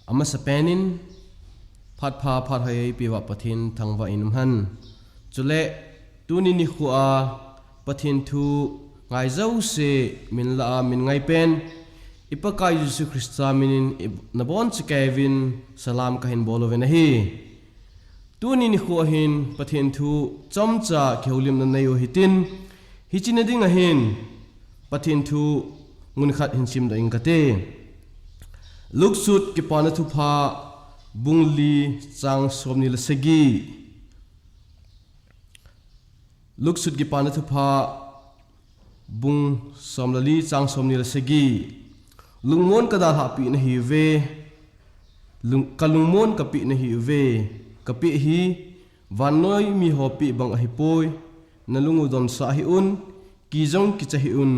ama sa penin phat pha phat hai piwa pathin thangwa inum han chule tuni ni khuwa pathin thu ngai zau se min la min ngai pen ipakai Jesu Christa minin nabon che Kevin salam kahin boloven hi tuni ni khuwa hin pathin thu chomcha kheulim na nayo hitin hichine ding a hin pathin thu ngun khat hin sim da ingkate luksut ki pana thu pha bungli chang somni la segi luksut ki pana thu pha bung somlali chang somni la segi lungmon kada ha pi na hi ve kalungmon ka pi na hi ve ka pi hi vanoi mi ho pi bang a hi poi nalungu dom sa hi un ki jong ki cha hi un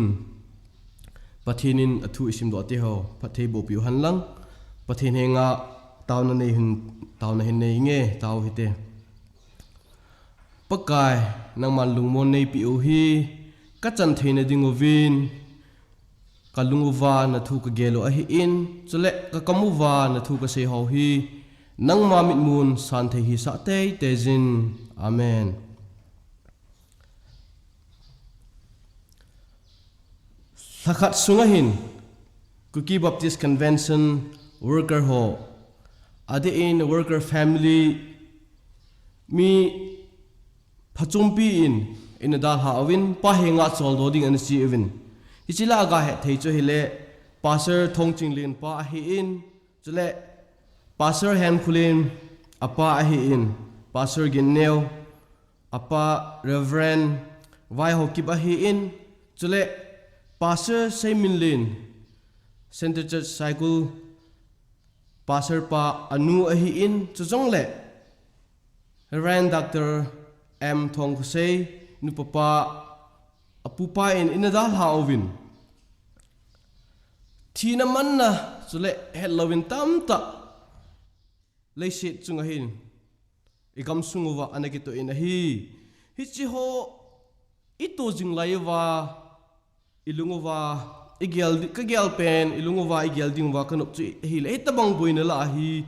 pathinin athu isim do te ho pathei bo piu han lang pathin henga tawna nei hun tawna hin nei nge taw hite pakai nang man lungmon nei pi u hi ka chan theina dingovin kalunguwa na thu ka gelo a hi in chule ka kamuwa na thu ka se ho hi nang ma mit mun san the hi sa te tejin amen Thakat sungahin Kuki Baptist Convention worker ho ade in worker family mi phachumpi in a dal ha awin pa henga chol do ding an si evin ichila ga he thei cho hile pastor thongching lin pa hi in chule pastor han khulin apa hi in pastor ginneo apa reverend vai ho ki ba hi in chule Pastor Simon Lin Center Church Cycle Pastor pa anu ahi in chujong le Reverend Dr. M Thong Khosei nu papa apupa in inadal ha ovin thina manna chule hellovin tamta leisit chungahin igam sunguwa anagito in ahi hichi ho ito jing laiwa ilunguwa igel kagel pen ilunguwa igel dingwa kanup chu hil etabang boina la hi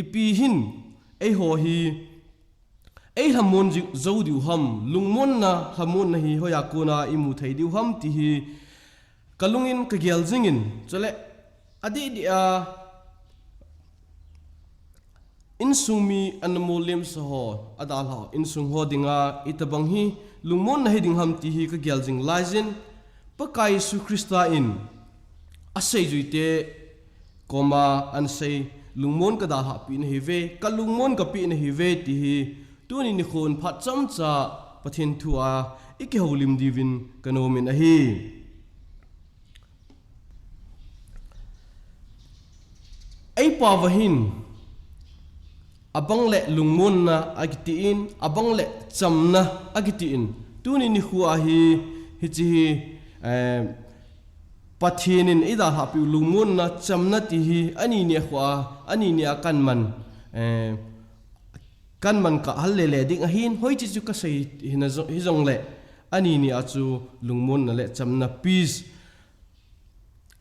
ipi hin ei ho hi ei hamon zodiu ham lungmon na hamon na hi hoya kuna imu thei diu ham ti hi kalungin kagel jingin chole adi dia insumi anmolim saho adal ha insung ho dinga itabang hi lungmon na hi ding ham ti hi kagel jing lajin pakai Yesu Krista in asai juite koma ansai lungmon ka da ha pi na hive ka lungmon ka pi na hive ti hi tuni ni khon phat chamcha pathin thua ike holim divin kanomin a hi ai pa wahin abang le lungmon na agitiin abang le chamna agitiin tuni ni khua hi hi pathinin ida hapi lungmun na chamna ti hi ani ne khwa ani ne kan man ka halle le ding a hin hoi chi chu ka sei hina hi jong le ani ni achu lungmun na le chamna peace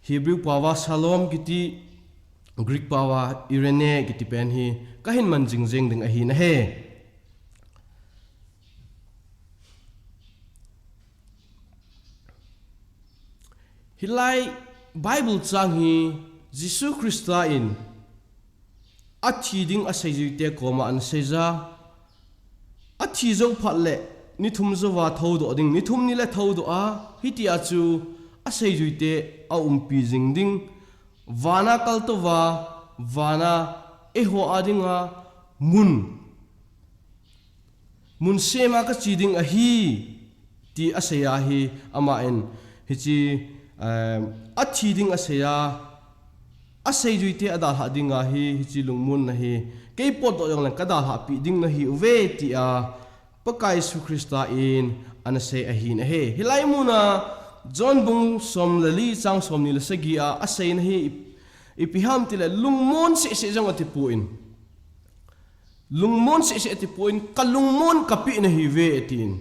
Hebrew pawa shalom kiti Greek pawa irene kiti pen hi ka hin man jingjeng ding a hi na he Hilai Bible chang hi Jesu Christa in athi ding asai jute koma an seja athi zo phatle ni thum zo wa thodo ding ni thum ni la thodo a hiti achu asai jute a umpi jing ding wana kal to wa wana e ho adinga mun sema ka chiding a hi ti asaya hi ama en hichi athi ding asaya asai juite ada ha dinga hi chilung mun na hi ke pot do yong kada ha pi ding na hi ve ti a pakai Yesu Krista in anase a hi na he hilai muna John bung som lali chang som ni la sagi a asai na hi ipiham ti la lungmon se jong ati puin lungmon se ati puin kalungmon kapi na hi ve etin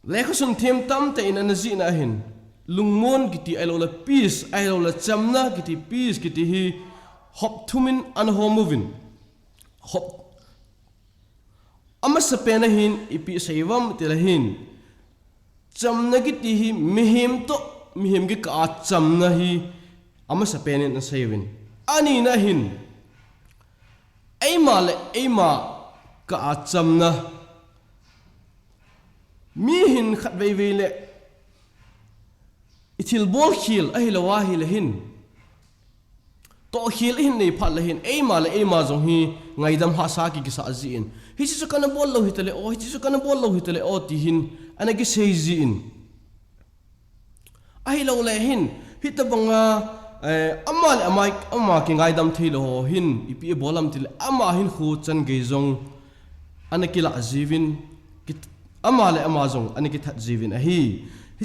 Lekhasun them tam te in anazi na hin lungmon kiti ai lo la peace ai lo la chamna kiti peace kiti hi hop thumin an homovin hop ama sapena hin ipi saivam tilahin chamna kiti hi mihem gi ka chamna hi ama sapena na saivin ani na hin eima ka chamna mi hin khat vei le itil bol khil ai lawa hi le hin to khil hin nei phat le hin eima jong hi ngai dam ha sa ki sa ji in hi chu kana bol lo hi tele o hi chu kana bol lo hi tele o ti hin ana gi sei ji in ai lo le hin hi ta banga ama ki ngai dam thilo hin ipi bolam til ama hin khu chan ge jong ana kila jivin ama jong ana ki that jivin a hi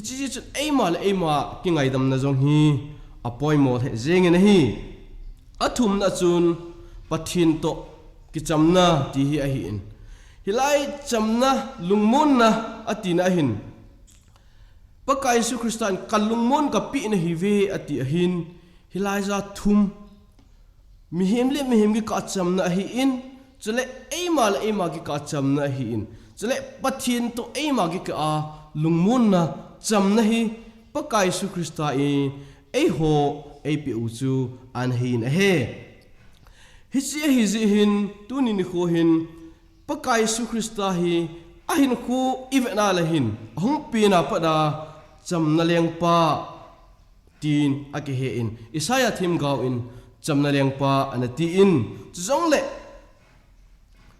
chi chu eima ki ngai dam na jong hi apoi mo the jeng na hi athum na chun pathin to ki chamna ti hi a hi in hilai chamna lungmon na atina hin pakai su kristan kalungmon ka pi na hi ve ati a hin hilai za thum mihem gi ka chamna hi in chule eima gi ka chamna hi in chule pathin to eima gi ka lungmon na chamna hi pakai su krista e ho pi u chu an hin a he hi zi hin tunin ni kho hin pakai su krista hi a hin khu ivena la hin hung pi na pa da chamna leng pa tin a ke he in isaya thim gaw in chamna leng pa an ti in zong le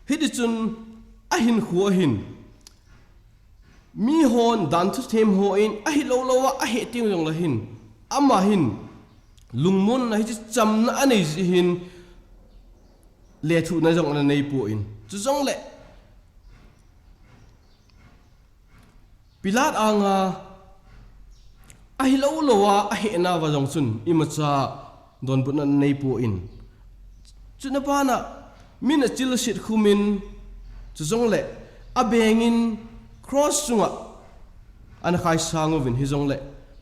hi di chun a hin khu a hin mi hon dan thu them ho in a hi lo wa a he ting jong la hin ama hin lungmon na hi chamna anei ji hin le thu na jong na nei pu in chu jong le pilat anga a hi lo wa a he na wa jong chun imacha don bu na nei pu in chu na pa na min a chil sit khumin chu jong le a bengin cross chunga an khai sangovin hi jong le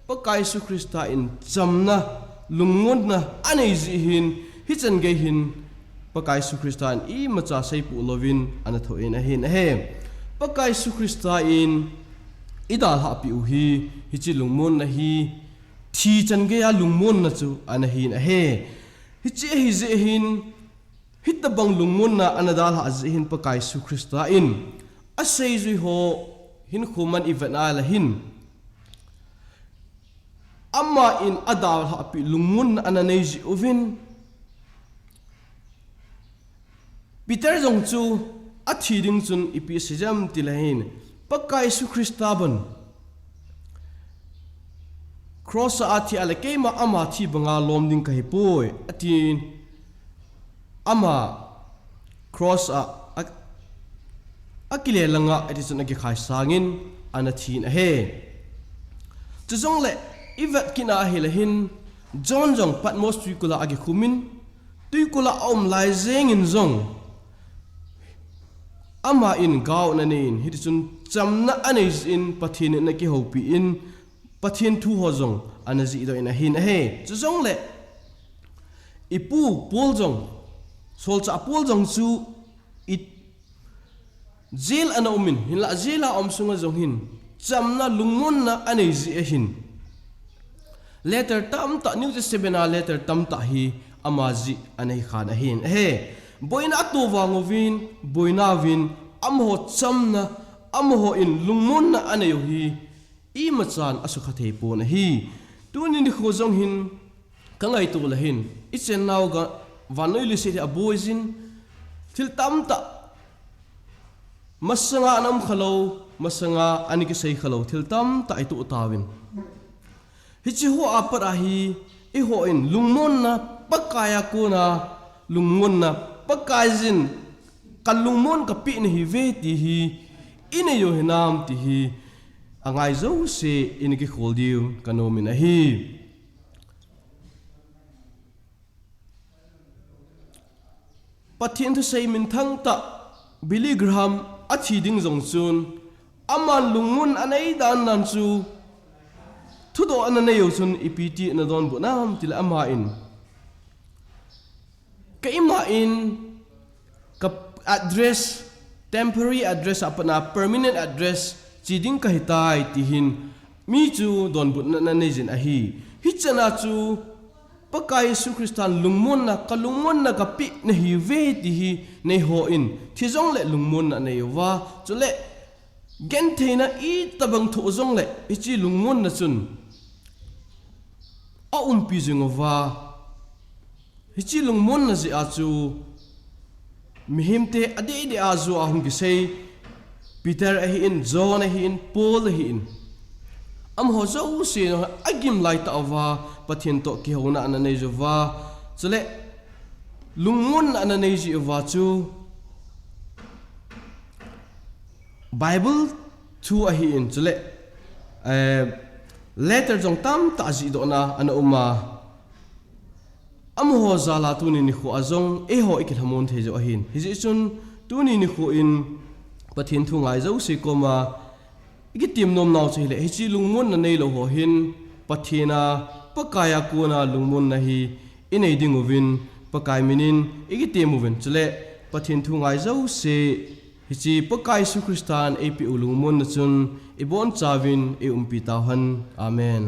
pakai su krista in chamna lungmon na anei ji hin hi chan ge hin pakai su krista in i macha sei pu lovin an tho in a hin a he pakai su krista in idal ha pi u hi chi lungmon na hi thi chan ge ya lungmon na chu an hin a he hi je hin hi ta bang lungmon na anadal ha ji hin pakai su krista in a sei zui ho hin khuman ivana la hin amma in adal ha pi lungun ananei ji ovin peter jong chu athi ding chun ipi sejam tilahin pakai su kristaban cross athi alakema ama thi banga lom ding kai poi atin ama cross akile langa edison agi khai sangin anathin a he chuzong le ivat kina hilahin john jong patmos tuikula agi khumin tuikula om lai zeng in zong ama in gaw na nin hitchun chamna anis in pathin na ki hopi in pathin thu ho zong anaji do in a hin a he chuzong le ipu pol jong sol cha pol jong chu it jail ana umin hinla jaila om sunga jong hin chamna lungmon na anei ji a hin letter tam ta new testament letter tam ta hi amaji anei khan a hin he boina tu wangovin boina vin amho chamna amho in lungmon na anei hi i machan asukha thei po na hi tunin ni khojong hin kangai tu la hin ichen naw ga vanoi li se a boyzin thil tam ta masanga anam khalo masanga aniki sei khalo thil tam ta itu tawin hichi ho apara hi i ho in lungmon na pakaya ko na lungmon na pakajin kalungmon ka pi ni hi ve ti hi ine yo hinam ti hi angai zo se iniki kholdiu kanomina hi pathin thu sei min thang ta Billy Graham athi ding jong chun aman lungun anei dan nan chu thu do an na yo sun ipiti na don bu nam til ama in ka ima in ka address temporary address apana permanent address chiding ka hitai tihin mi chu don bu na nei jin a hi chana chu pakai su kristan lungmon na kalungmon na kapi na hi ve ti hi nei ho in thizong le lungmon na nei wa chu le gen theina i tabang tho zong le ichi lungmon na chun a pi jing wa ichi lungmon na ji a chu mihimte ade de a zu a hung ki sei Peter a hi in John a hi in Paul a hi in am ho zo si no agim lai ta wa pathin to ki hona an nei zo wa chule lungun an nei ji wa chu Bible thu a hi in chule letter jong tam ta ji do na an uma am ho za la tu ni khu azong e ho ikil hamon the zo hin hi ji chun tu ni khu in pathin thu ngai zo si ko ma igi tim nom naw che le hi lungmun na nei lo ho hin pathina pakaya ku na lungmun na hi inei ding ovin pakai minin igi tim ovin chule pathin thu ngai zo se hi pakai su kristan apu lungmun na chun ibon chawin e umpi taw han amen.